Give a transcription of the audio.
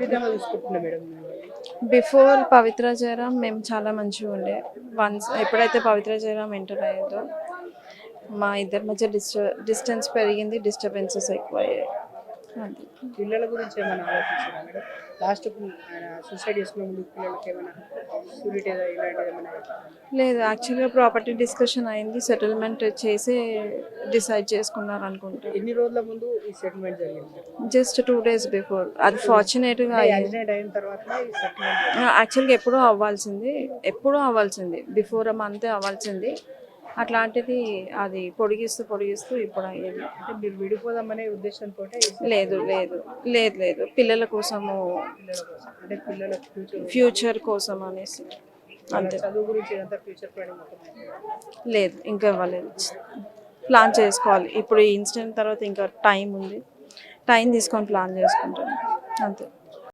విధంగా చూసుకుంటున్నా madam? Before పవిత్ర జయరాం మేము చాలా మంచిగా ఉండే. వన్స్ ఎప్పుడైతే పవిత్ర జయరాం ఎంటర్ అయ్యిందో మా ఇద్దరి మధ్య డిస్టెన్స్ పెరిగింది, డిస్టర్బెన్సెస్ ఎక్కువయ్యాయి. అంతే. పిల్లల గురించి ఏమైనా ఆలోచించారా మేడం? లాస్ట్ ఆయన సూసైడ్ చేసుకునే ముందు పిల్లలకి ఏమైనా షూరిటీ ఇలాంటిది ఏమైనా? లేదు, యాక్చువల్గా ప్రాపర్టీ డిస్కషన్ అయింది, సెటిల్మెంట్ చేసి డిసైడ్ చేసుకున్నారు అనుకుంటా. ఎన్ని రోజుల ముందు ఈ సెటిల్మెంట్ జరిగింది? Just 2 days before. అది ఫార్చునేట్గా అయ్యింది. యాక్సిడెంట్ అయిన తర్వాత ఈ సెటిల్మెంట్ యాక్చువల్గా ఎప్పుడూ అవ్వాల్సింది బిఫోర్ మంతే అవ్వాల్సింది. అట్లాంటిది అది పొడిగిస్తూ ఇప్పుడు అయ్యింది. అంటే మీరు విడిపోదామనే ఉద్దేశంతో లేదు లేదు లేదు లేదు పిల్లల కోసము, పిల్లల కోసం, అంటే పిల్లల ఫ్యూచర్ కోసం అనేసి. అంతే. చదువు గురించి ఇదంతా ఫ్యూచర్ ప్లానింగ్ మొత్తం లేదు, ఇంకా ఇవ్వలేదు. ప్లాన్ చేసుకోవాలి. ఇప్పుడు ఈ ఇన్సిడెంట్ తర్వాత ఇంకా టైం ఉంది, టైం తీసుకొని ప్లాన్ చేసుకుంటాను అంతే.